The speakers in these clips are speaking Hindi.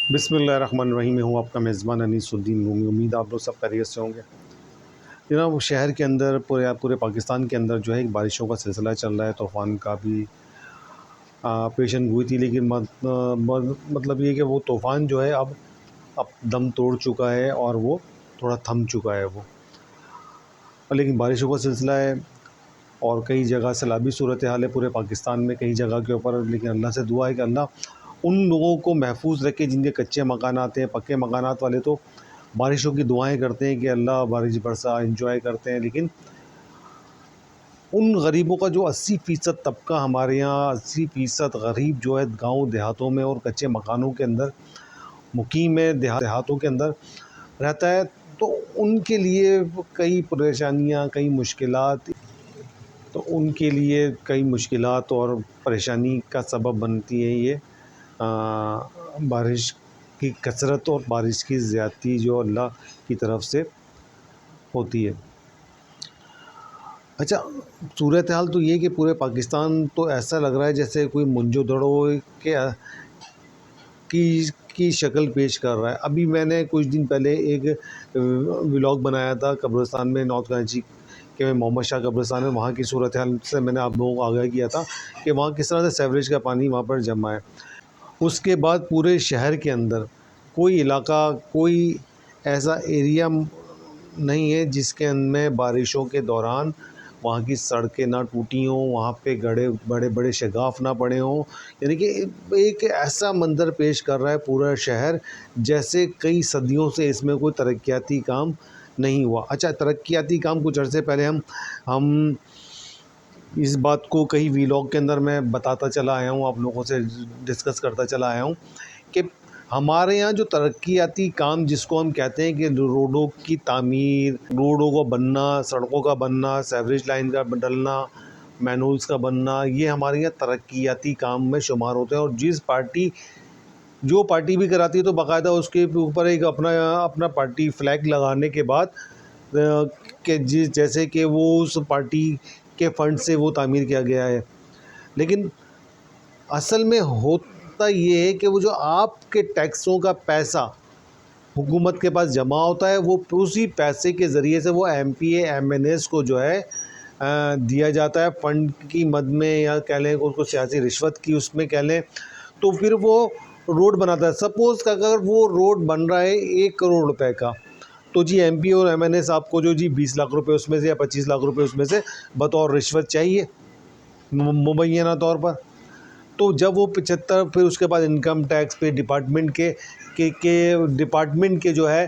बिस्मिल्लाहिर्रहमानिर्रहीम। मैं हूँ आपका मेज़बान अनीसुद्दीन रूमी। उम्मीद आप लोग सब खैरियत से होंगे। जनाब, शहर के अंदर पूरे पूरे पाकिस्तान के अंदर जो है एक बारिशों का सिलसिला चल रहा है। तूफ़ान का भी पेशन हुई थी, लेकिन मतलब ये कि वो तूफ़ान जो है अब दम तोड़ चुका है और वो थोड़ा थम चुका है वो। लेकिन बारिशों का सिलसिला है और कई जगह सैलाबी सूरत हाल है पूरे पाकिस्तान में, कई जगह के ऊपर। लेकिन अल्लाह से दुआ है कि अल्लाह उन लोगों को महफूज रखे जिनके कच्चे मकानात हैं। पक्के मकानात वाले तो बारिशों की दुआएं करते हैं कि अल्लाह बारिश बरसा, एंजॉय करते हैं। लेकिन उन गरीबों का जो 80% तबका हमारे यहाँ, 80% गरीब जो है गाँव देहातों में और कच्चे मकानों के अंदर मुकीम है, देहातों के अंदर रहता है, तो उनके लिए कई परेशानियाँ, कई मुश्किलात, तो उनके लिए कई मुश्किलात और परेशानी का सबब बनती है ये बारिश की कसरत और बारिश की ज़्यादती जो अल्लाह की तरफ से होती है। अच्छा, सूरत हाल तो ये कि पूरे पाकिस्तान तो ऐसा लग रहा है जैसे कोई मुंजो-दड़ो के की शक्ल पेश कर रहा है। अभी मैंने कुछ दिन पहले एक व्लॉग बनाया था कब्रिस्तान में, नॉर्थ कराची के मोहम्मद शाह कब्रिस्तान में। वहाँ की सूरत हाल से मैंने आप लोगों को आगाह किया था कि वहाँ किस तरह से सीवरेज का पानी वहाँ पर जमा है। उसके बाद पूरे शहर के अंदर कोई इलाका, कोई ऐसा एरिया नहीं है जिसके में बारिशों के दौरान वहाँ की सड़कें ना टूटी हों, वहाँ पे गड़े बड़े बड़े शगाफ ना पड़े हों। यानी कि एक ऐसा मंज़र पेश कर रहा है पूरा शहर, जैसे कई सदियों से इसमें कोई तरक्याती काम नहीं हुआ। अच्छा, तरक्याती काम कुछ अरसे पहले हम इस बात को कई व्लॉग के अंदर मैं बताता चला आया हूँ, आप लोगों से डिस्कस करता चला आया हूँ कि हमारे यहाँ जो तरक्याती काम जिसको हम कहते हैं कि रोडों की तामीर, रोडों का बनना, सड़कों का बनना, सीवरेज लाइन का डलना, मैनहोल्स का बनना, ये हमारे यहाँ तरक्याती काम में शुमार होते हैं। और जो पार्टी भी कराती है तो बाकायदा उसके ऊपर एक अपना अपना पार्टी फ्लैग लगाने के बाद कि जैसे कि वो उस पार्टी के फंड से वो तामीर किया गया है। लेकिन असल में होता ये है कि वो जो आपके टैक्सों का पैसा हुकूमत के पास जमा होता है, वो उसी पैसे के ज़रिए से वो एमपीए एमएनएस को जो है दिया जाता है फ़ंड की मद में, या कह लें उसको सियासी रिश्वत की उसमें कह लें। तो फिर वो रोड बनाता है। सपोज़ अगर वो रोड बन रहा है 1 करोड़ रुपए का, तो जी एमपी और एमएनएस आपको जो जी 20 लाख रुपए उसमें से या 25 लाख रुपए उसमें से बतौर रिश्वत चाहिए मुबैना तौर पर। तो जब वो 75, फिर उसके बाद इनकम टैक्स पे डिपार्टमेंट के डिपार्टमेंट के जो है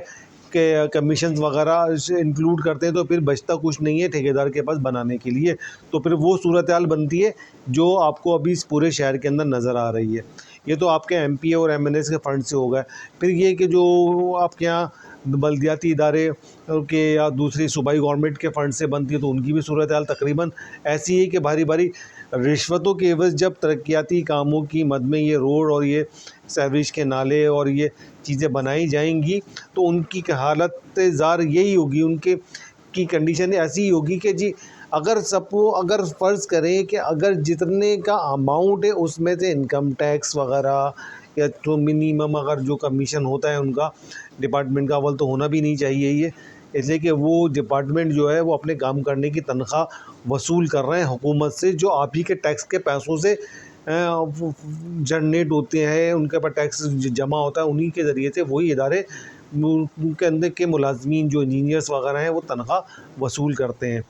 के कमीशंस वगैरह इंक्लूड करते हैं, तो फिर बचता कुछ नहीं है ठेकेदार के पास बनाने के लिए। तो फिर वो सूरत हाल बनती है जो आपको अभी इस पूरे शहर के अंदर नज़र आ रही है। ये तो आपके एमपी और एमएनएस के फंड से होगा। फिर ये कि जो आपके यहाँ बल्दियाती इदारे के या दूसरी सूबाई गवर्नमेंट के फ़ंड से बनती है, तो उनकी भी सूरत हाल तकरीबन ऐसी है कि भारी भारी रिश्वतों के एवज़ जब तरक्याती कामों की मद में ये रोड और ये सीवरेज के नाले और ये चीज़ें बनाई जाएंगी, तो उनकी हालत ज़ार यही होगी, उनके की कंडीशन ऐसी ही होगी कि जी अगर फ़र्ज़ करें कि अगर जितने का अमाउंट है उसमें से इनकम टैक्स वगैरह या तो मिनिमम अगर जो कमीशन होता है उनका डिपार्टमेंट का, अव्वल तो होना भी नहीं चाहिए ये, इसलिए कि वो डिपार्टमेंट जो है वो अपने काम करने की तनख्वाह वसूल कर रहे हैं हुकूमत से, जो आप ही के टैक्स के पैसों से जनरेट होते हैं, उनके ऊपर टैक्स जमा होता है, उन्हीं के ज़रिए से वही इदारे उनके अंदर के मुलाजमीन जो इंजीनियर्स वगैरह हैं वो तनख्वाह वसूल करते हैं।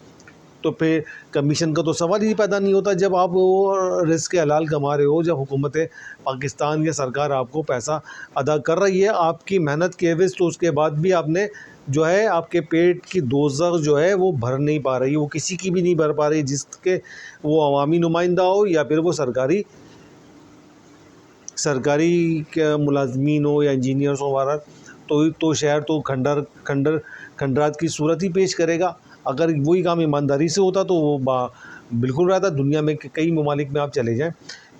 तो फिर कमीशन का तो सवाल ही पैदा नहीं होता जब आप वो रिस्क हलाल कमा रहे हो, जब हुकूमत पाकिस्तान या सरकार आपको पैसा अदा कर रही है आपकी मेहनत के एवज़, तो उसके बाद भी आपने जो है आपके पेट की दोज़ख जो है वो भर नहीं पा रही, वो किसी की भी नहीं भर पा रही, जिसके वो अवामी नुमाइंदा हो या फिर वो सरकारी सरकारी के मुलाजमीन हो या इंजीनियर्स हो वगैरह। तो शहर तो खंडरात की सूरत ही पेश करेगा। अगर वही काम ईमानदारी से होता तो वो बिल्कुल रहता। दुनिया में कई ममालिक में आप चले जाएँ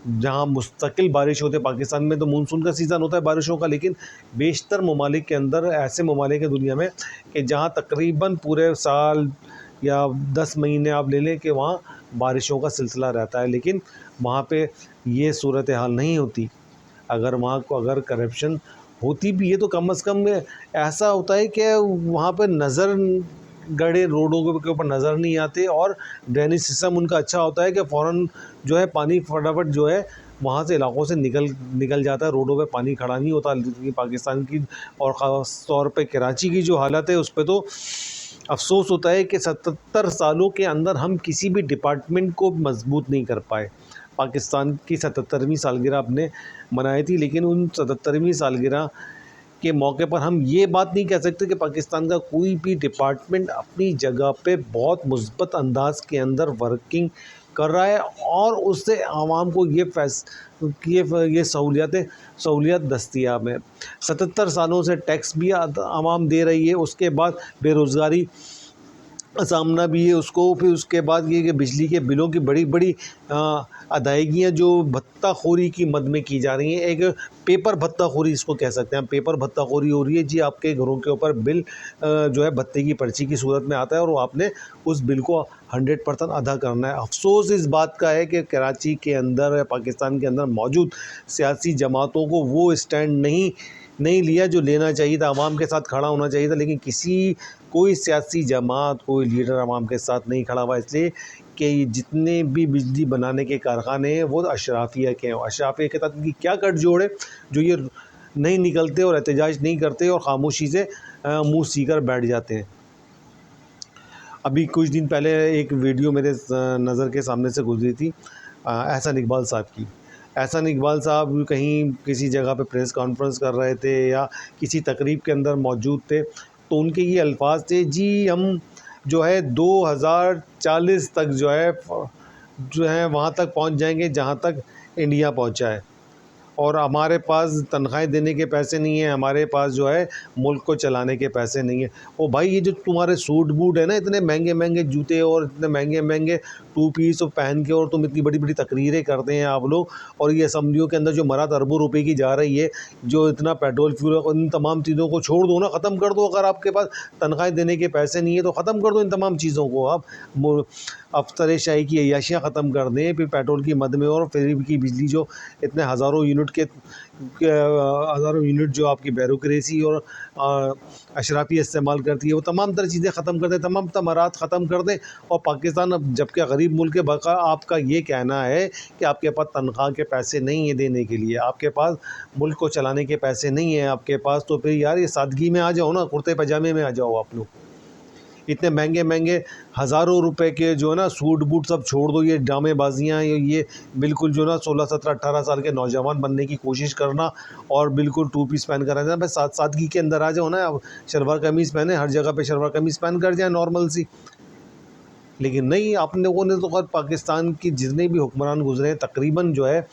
जहाँ मुस्तकिल बारिश होती है। पाकिस्तान में तो मानसून का सीज़न होता है बारिशों का, लेकिन बेशतर ममालिक के अंदर ऐसे ममालिक हैं दुनिया में कि जहाँ तकरीबन पूरे साल या 10 महीने आप ले लें कि वहाँ बारिशों का सिलसिला रहता है, लेकिन वहाँ पे ये सूरत हाल नहीं होती। अगर वहाँ को अगर करप्शन होती भी है तो कम से कम ऐसा होता है कि वहाँ पर नज़र गड्ढे रोडों के ऊपर नज़र नहीं आते, और ड्रेनेज सिस्टम उनका अच्छा होता है कि फ़ौरन जो है पानी फटाफट जो है वहाँ से इलाकों से निकल जाता है, रोडों पे पानी खड़ा नहीं होता। लेकिन पाकिस्तान की और ख़ास तौर पे कराची की जो हालत है उस पे तो अफ़सोस होता है कि 77 सालों के अंदर हम किसी भी डिपार्टमेंट को मजबूत नहीं कर पाए। पाकिस्तान की 77वीं सालगिरह आपने मनाई थी, लेकिन उन 77वीं सालगिरह के मौके पर हम ये बात नहीं कह सकते कि पाकिस्तान का कोई भी डिपार्टमेंट अपनी जगह पे बहुत मुस्बत अंदाज के अंदर वर्किंग कर रहा है, और उससे आवाम को ये सहूलियत दस्तयाब है। 77 सालों से टैक्स भी आवाम दे रही है, उसके बाद बेरोज़गारी सामना भी है उसको, फिर उसके बाद ये कि बिजली के बिलों की बड़ी अदायगियाँ जो भत्ताखोरी की मद में की जा रही हैं, एक पेपर भत्ताखोरी इसको कह सकते हैं। पेपर भत्ताखोरी हो रही है जी, आपके घरों के ऊपर बिल जो है भत्ते की पर्ची की सूरत में आता है, और वो आपने उस बिल को 100% अदा करना है। अफ़सोस इस बात का है कि कराची के अंदर या पाकिस्तान के अंदर मौजूद सियासी जमातों को वो स्टैंड नहीं लिया जो लेना चाहिए था, आवाम के साथ खड़ा होना चाहिए था। लेकिन कोई सियासी जमात, कोई लीडर आवाम के साथ नहीं खड़ा हुआ, इसलिए कि जितने भी बिजली बनाने के कारखाने हैं वो अशराफिया के हैं। अशराफिया के साथ इनकी क्या गठजोड़ है जो ये नहीं निकलते और एहतजाज नहीं करते और ख़ामोशी से मुँह सीकर बैठ जाते हैं। अभी कुछ दिन पहले एक वीडियो मेरे नज़र के सामने से गुजरी थी एहसान इकबाल साहब की। एहसान इकबाल साहब कहीं किसी जगह पे प्रेस कॉन्फ्रेंस कर रहे थे या किसी तकरीब के अंदर मौजूद थे, तो उनके ये अल्फाज थे, जी हम जो है 2040 तक जो है वहाँ तक पहुँच जाएंगे जहाँ तक इंडिया पहुँचा है, और हमारे पास तनख्वाहें देने के पैसे नहीं हैं, हमारे पास जो है मुल्क को चलाने के पैसे नहीं हैं। ओ भाई, ये जो तुम्हारे सूट बूट है ना, इतने महंगे महंगे जूते और इतने महंगे महंगे टू पीस पहन के, और तुम इतनी बड़ी बड़ी तकरीरें करते हैं आप लोग, और ये असम्बलियों के अंदर जो मरात अरबों रुपए की जा रही है, जो इतना पेट्रोल फ्यूल, इन तमाम चीज़ों को छोड़ दो ना, ख़त्म कर दो। अगर आपके पास तनख्वाहें देने के पैसे नहीं है तो ख़त्म कर दो इन तमाम चीज़ों को। आप अफसरशाही की अय्याशियाँ ख़त्म कर दें, फिर पेट्रोल की मद में और फिर की बिजली जो इतने हज़ारों यूनिट जो आपकी ब्यूरोक्रेसी और अशराफी इस्तेमाल करती है, वो तमाम तरह चीज़ें ख़त्म कर दें, तमाम तमारात ख़त्म कर दें। और पाकिस्तान अब जबकि गरीब मुल्क है, बका आपका ये कहना है कि आपके पास तनख्वाह के पैसे नहीं है देने के लिए, आपके पास मुल्क को चलाने के पैसे नहीं हैं आपके पास, तो फिर यार ये सादगी में आ जाओ ना, कुर्ते पजामे में आ जाओ आप लोग। इतने महंगे महंगे हज़ारों रुपए के जो है ना सूट बूट सब छोड़ दो, ये ड्रामेबाजियाँ, ये बिल्कुल जो ना 16 17 18 साल के नौजवान बनने की कोशिश करना, और बिल्कुल टू पीस पहन कर आ जाना। बस सादगी के अंदर आ जाओ ना, अब शलवार कमीज़ पहने, हर जगह पे शलवार कमीज़ पहन कर जाए नॉर्मल सी। लेकिन नहीं, आप लोगों ने तो खैर पाकिस्तान की जितने भी हुक्मरान गुजरे हैं तकरीबन जो है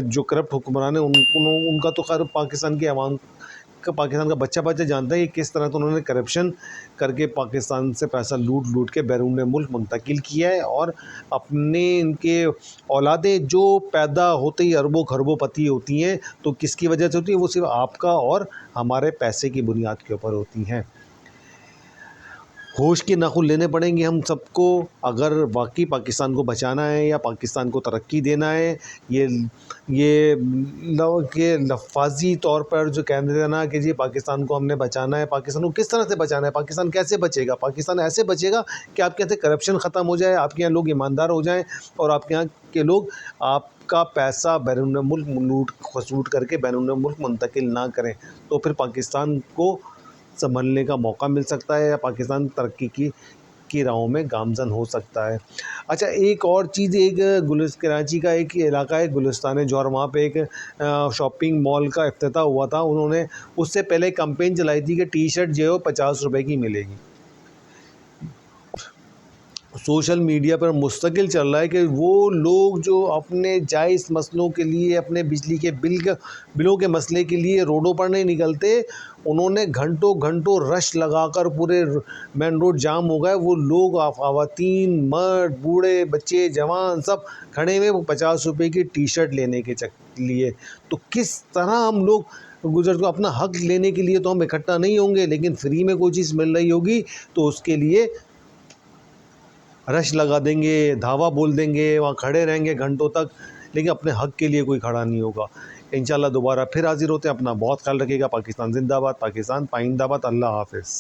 जो करप्ट हुक्मरान हैं उनका तो खैर पाकिस्तान का बच्चा जानता है कि किस तरह तो उन्होंने करप्शन करके पाकिस्तान से पैसा लूट के बैरून मुल्क मुंतकिल किया है, और अपने इनके औलादें जो पैदा होते ही अरबों खरबों पति होती हैं, तो किसकी वजह से होती है? वो सिर्फ आपका और हमारे पैसे की बुनियाद के ऊपर होती हैं। होश के नाखून लेने पड़ेंगे हम सबको, अगर वाकई पाकिस्तान को बचाना है या पाकिस्तान को तरक्की देना है। ये लफाजी तौर पर जो कह देना ना कि जी पाकिस्तान को हमने बचाना है, पाकिस्तान को किस तरह से बचाना है? पाकिस्तान कैसे बचेगा? पाकिस्तान ऐसे बचेगा कि आपके यहाँ से करप्शन ख़त्म हो जाए, आपके यहाँ लोग ईमानदार हो जाएँ, और आपके यहाँ के लोग आपका पैसा बैरून मुल्क लूट खसूट करके बैरून मुल्क मुंतकिल ना करें, तो फिर पाकिस्तान को संभलने का मौका मिल सकता है या पाकिस्तान तरक्की की राहों में गामज़न हो सकता है। अच्छा, एक और चीज़, कराची का एक इलाका है गुलिस्तान जौहर, वहाँ पे एक शॉपिंग मॉल का इफ्तिताह हुआ था। उन्होंने उससे पहले कैंपेन चलाई थी कि टी शर्ट जो है 50 रुपए की मिलेगी। सोशल मीडिया पर मुस्तकिल चल रहा है कि वो लोग जो अपने जायज़ मसलों के लिए, अपने बिजली के बिलों के मसले के लिए रोडों पर नहीं निकलते, उन्होंने घंटों घंटों रश लगाकर पूरे मेन रोड जाम हो गए। वो लोग ख़वातीन, मर्द, बूढ़े, बच्चे, जवान सब खड़े हुए वो 50 रुपये की टी शर्ट लेने के लिए। तो किस तरह हम लोग गुजर अपना हक लेने के लिए तो हम इकट्ठा नहीं होंगे, लेकिन फ्री में कोई चीज़ मिल रही होगी तो उसके लिए रश लगा देंगे, धावा बोल देंगे, वहाँ खड़े रहेंगे घंटों तक, लेकिन अपने हक़ के लिए कोई खड़ा नहीं होगा। इंशाल्लाह दोबारा फिर हाज़िर होते हैं। अपना बहुत ख्याल रखिएगा। पाकिस्तान ज़िंदाबाद, पाकिस्तान पाइंदाबाद। अल्लाह हाफ़िज़।